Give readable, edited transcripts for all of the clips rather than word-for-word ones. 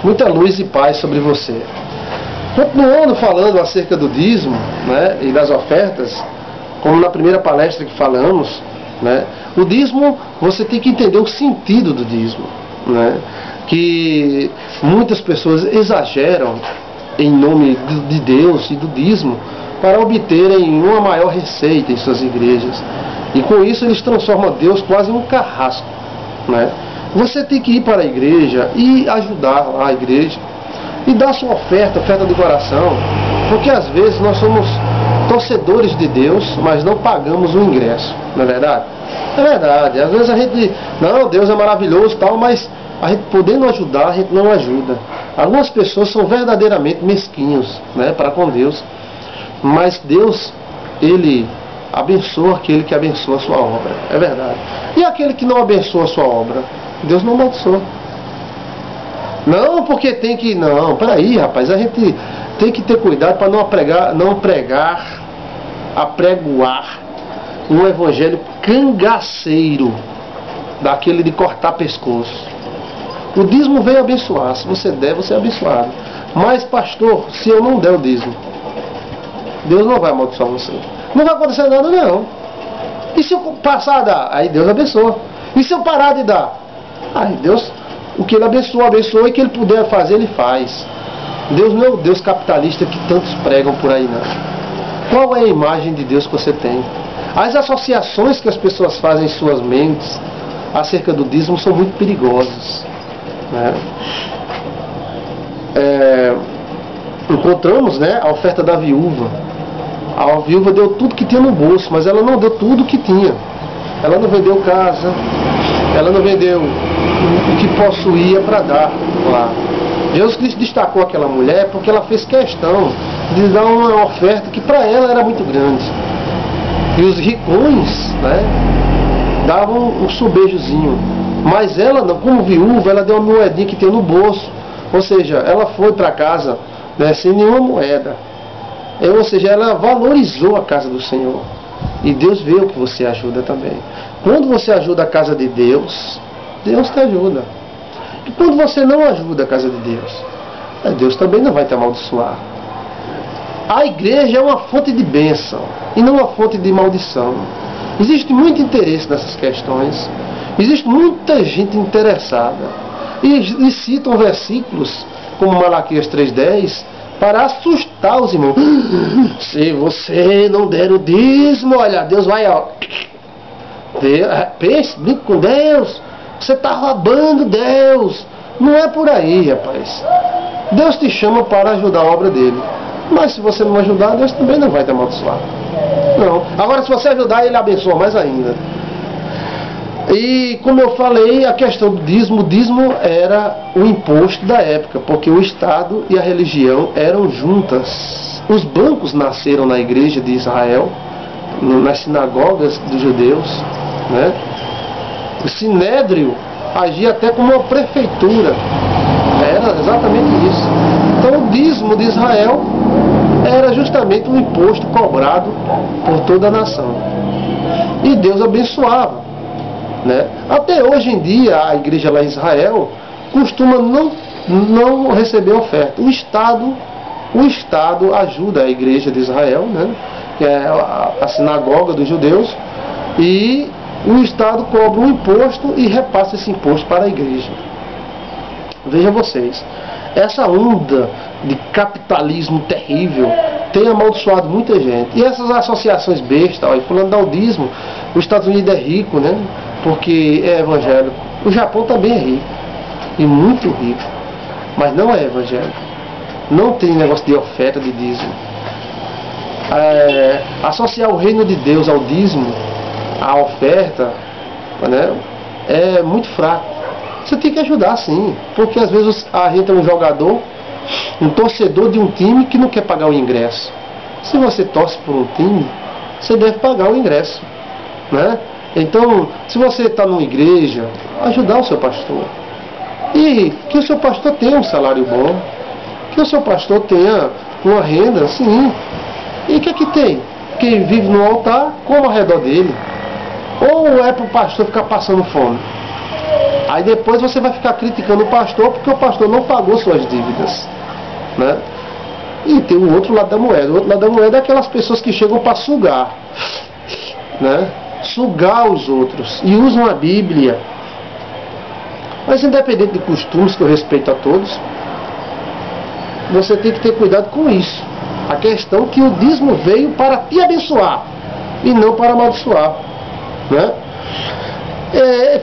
Muita luz e paz sobre você. Continuando falando acerca do dízimo, né, e das ofertas, como na primeira palestra que falamos, né, o dízimo, você tem que entender o sentido do dízimo, né, que muitas pessoas exageram em nome de Deus e do dízimo para obterem uma maior receita em suas igrejas. E com isso eles transformam Deus quase em um carrasco, né? Você tem que ir para a igreja e ajudar a igreja e dar sua oferta de coração, porque às vezes nós somos torcedores de Deus, mas não pagamos o ingresso, não é verdade? É verdade, às vezes a gente, não, Deus é maravilhoso e tal, mas a gente podendo ajudar, a gente não ajuda. Algumas pessoas são verdadeiramente mesquinhos, né, para com Deus, mas Deus, Ele abençoa aquele que abençoa a sua obra, é verdade. E aquele que não abençoa a sua obra, Deus não abençoa. Não, porque tem que... Não, peraí, rapaz, a gente tem que ter cuidado para apregoar um evangelho cangaceiro, daquele de cortar pescoço. O dízimo veio abençoar. Se você der, você é abençoado. Mas, pastor, se eu não der o dízimo, Deus não vai amaldiçoar você. Não vai acontecer nada, não. E se eu passar a dar? Aí Deus abençoa. E se eu parar de dar? Aí Deus, o que Ele abençoa, abençoa, e o que Ele puder fazer, Ele faz. Deus não é o Deus capitalista que tantos pregam por aí, não. Qual é a imagem de Deus que você tem? As associações que as pessoas fazem em suas mentes acerca do dízimo são muito perigosas, né? Encontramos, né, a oferta da viúva. A viúva deu tudo que tinha no bolso, mas ela não deu tudo que tinha. Ela não vendeu casa, ela não vendeu o que possuía para dar lá. Jesus Cristo destacou aquela mulher porque ela fez questão de dar uma oferta que para ela era muito grande. E os ricões, né, davam um subejozinho. Mas ela, não, como viúva, ela deu uma moedinha que tem no bolso. Ou seja, ela foi para casa, né, sem nenhuma moeda. Ou seja, ela valorizou a casa do Senhor. E Deus vê o que você ajuda também. Quando você ajuda a casa de Deus, Deus te ajuda. E quando você não ajuda a casa de Deus, Deus também não vai te amaldiçoar. A igreja é uma fonte de bênção e não uma fonte de maldição. Existe muito interesse nessas questões. Existe muita gente interessada. E citam versículos como Malaquias 3,10 para assustar os irmãos. Se você não der o dízimo, olha, Deus vai, ó, pense, brinque com Deus, você está roubando Deus. Não é por aí, rapaz. Deus te chama para ajudar a obra dele. Mas se você não ajudar, Deus também não vai te amaldiçoar. Não. Agora, se você ajudar, Ele abençoa mais ainda. E como eu falei, a questão do dízimo, o dízimo era o imposto da época, porque o Estado e a religião eram juntas. Os bancos nasceram na igreja de Israel, nas sinagogas dos judeus, né? O sinédrio agia até como uma prefeitura. Era exatamente isso. Então o dízimo de Israel era justamente um imposto cobrado por toda a nação. E Deus abençoava, né? Até hoje em dia a igreja lá em Israel costuma não receber oferta. O Estado ajuda a igreja de Israel, né? Que é a sinagoga dos judeus, e o Estado cobra um imposto e repassa esse imposto para a igreja. Veja vocês, essa onda de capitalismo terrível tem amaldiçoado muita gente. E essas associações bestas, ó, falando do dízimo, os Estados Unidos é rico, né? Porque é evangélico. O Japão também é rico, e muito rico, mas não é evangélico. Não tem negócio de oferta de dízimo. Associar o reino de Deus ao dízimo, à oferta, né, é muito fraco. Você tem que ajudar, sim, porque às vezes a gente é um jogador, um torcedor de um time que não quer pagar o ingresso. Se você torce por um time, você deve pagar o ingresso, né? Então, se você está numa igreja, ajudar o seu pastor. E que o seu pastor tenha um salário bom, que o seu pastor tenha uma renda, sim. E o que é que tem? Quem vive no altar, como ao redor dele. Ou é para o pastor ficar passando fome? Aí depois você vai ficar criticando o pastor porque o pastor não pagou suas dívidas, né? E tem o outro lado da moeda. O outro lado da moeda é aquelas pessoas que chegam para sugar, né? Sugar os outros e usam a Bíblia. Mas independente de costumes, que eu respeito a todos, você tem que ter cuidado com isso. A questão é que o dízimo veio para te abençoar e não para amaldiçoar, né?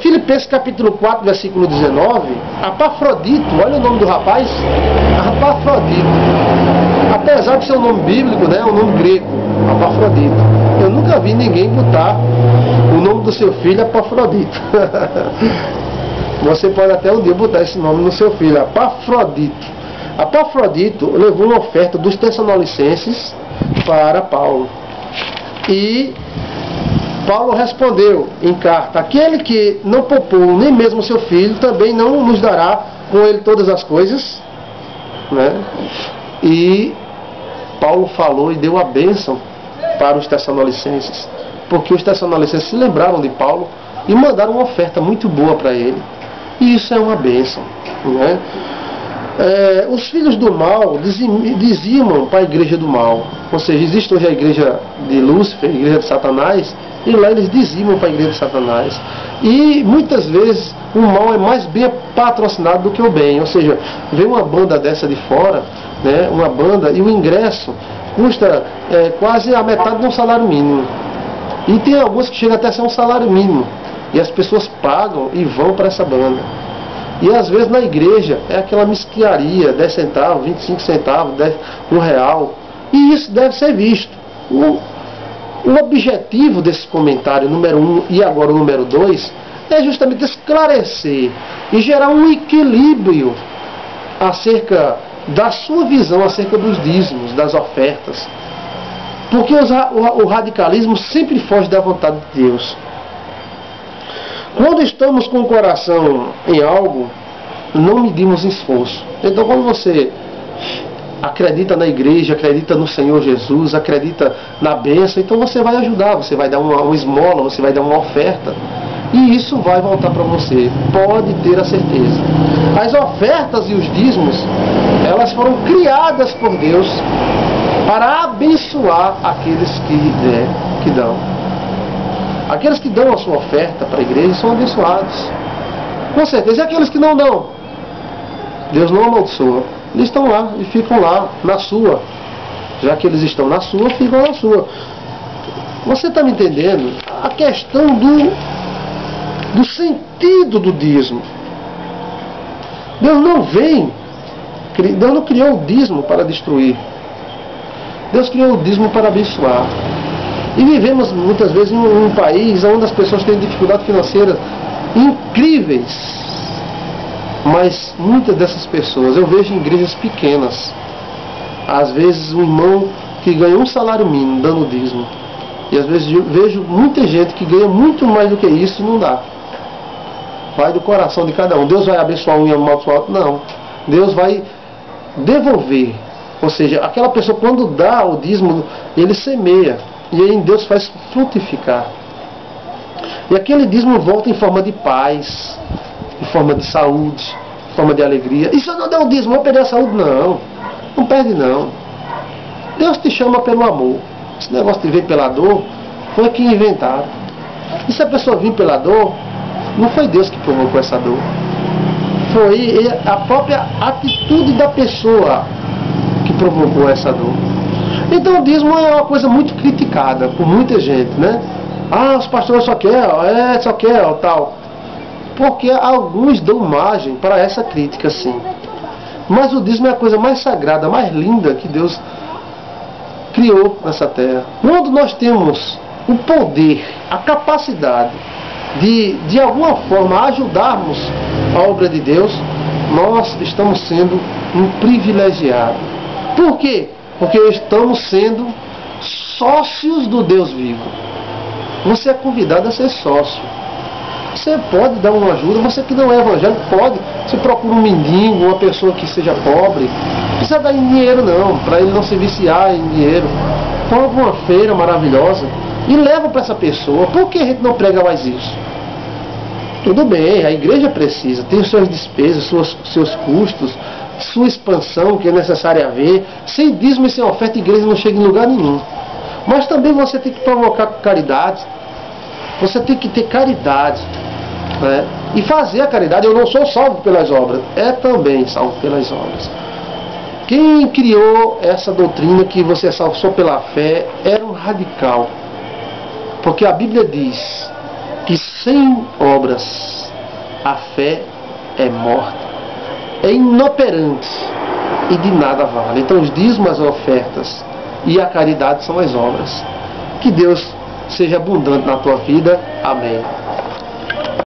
Filipenses capítulo 4, versículo 19, Apafrodito, olha o nome do rapaz, Apafrodito. Apesar de ser um nome bíblico, né, é um nome grego, Apafrodito. Eu nunca vi ninguém botar o nome do seu filho Apafrodito. Você pode até um dia botar esse nome no seu filho, Apafrodito. Apafrodito levou uma oferta dos Tessalonicenses para Paulo. E Paulo respondeu em carta: aquele que não poupou nem mesmo seu filho, também não nos dará com ele todas as coisas, né? E Paulo falou e deu a bênção para os Tessalonicenses, porque os Tessalonicenses se lembraram de Paulo e mandaram uma oferta muito boa para ele. E isso é uma bênção, né? Os filhos do mal dizimam para a igreja do mal. Ou seja, existe hoje a igreja de Lúcifer, a igreja de Satanás, e lá eles dizimam para a igreja de Satanás. E muitas vezes o mal é mais bem patrocinado do que o bem. Ou seja, vem uma banda dessa de fora, né, uma banda, e o ingresso custa quase a metade de um salário mínimo. E tem alguns que chegam até a ser um salário mínimo. E as pessoas pagam e vão para essa banda. E às vezes na igreja é aquela mesquinharia, 10 centavos, 25 centavos, 1 real. E isso deve ser visto. O objetivo desse comentário, número 1 e agora o número 2, é justamente esclarecer e gerar um equilíbrio acerca da sua visão acerca dos dízimos, das ofertas. Porque o radicalismo sempre foge da vontade de Deus. Quando estamos com o coração em algo, não medimos esforço. Então, quando você acredita na igreja, acredita no Senhor Jesus, acredita na bênção, então você vai ajudar, você vai dar uma esmola, você vai dar uma oferta. E isso vai voltar para você, pode ter a certeza. As ofertas e os dízimos, elas foram criadas por Deus para abençoar aqueles que dão. Aqueles que dão a sua oferta para a igreja são abençoados, com certeza. E aqueles que não dão, Deus não amaldiçoa. Eles estão lá e ficam lá na sua. Já que eles estão na sua, ficam na sua. Você está me entendendo? A questão do sentido do dízimo. Deus não criou o dízimo para destruir. Deus criou o dízimo para abençoar. E vivemos muitas vezes em um país onde as pessoas têm dificuldades financeiras incríveis. Mas muitas dessas pessoas, eu vejo em igrejas pequenas, às vezes um irmão que ganha um salário mínimo dando dízimo. E às vezes eu vejo muita gente que ganha muito mais do que isso e não dá. Vai do coração de cada um. Deus vai abençoar um e amaldiçoar outro? Não. Deus vai devolver. Ou seja, aquela pessoa quando dá o dízimo, ele semeia. E aí Deus faz frutificar. E aquele dízimo volta em forma de paz, em forma de saúde, em forma de alegria. E se eu não der o dízimo, vou perder a saúde? Não. Não perde não. Deus te chama pelo amor. Esse negócio de vir pela dor, foi que inventaram. E se a pessoa vir pela dor, não foi Deus que provocou essa dor. Foi a própria atitude da pessoa que provocou essa dor. Então o dízimo é uma coisa muito criticada por muita gente, né? Ah, os pastores só querem, tal. Porque alguns dão margem para essa crítica, sim. Mas o dízimo é a coisa mais sagrada, mais linda que Deus criou nessa terra. Quando nós temos o poder, a capacidade de alguma forma ajudarmos a obra de Deus, nós estamos sendo um privilegiado. Por quê? Porque estamos sendo sócios do Deus vivo. Você é convidado a ser sócio. Você pode dar uma ajuda, você que não é evangélico pode. Você procura um mendigo, uma pessoa que seja pobre. Não precisa dar em dinheiro não, para ele não se viciar em dinheiro. Compra uma feira maravilhosa e leva para essa pessoa. Por que a gente não prega mais isso? Tudo bem, a igreja precisa, tem suas despesas, seus custos, sua expansão que é necessária haver. Sem dízimo e sem oferta, a igreja não chega em lugar nenhum. Mas também você tem que provocar caridade, você tem que ter caridade, né? E fazer a caridade. Eu não sou salvo pelas obras, é também salvo pelas obras. Quem criou essa doutrina que você é salvo só pela fé era um radical, porque a Bíblia diz que sem obras a fé é morta, é inoperante e de nada vale. Então os dízimos, as ofertas e a caridade são as obras. Que Deus seja abundante na tua vida. Amém.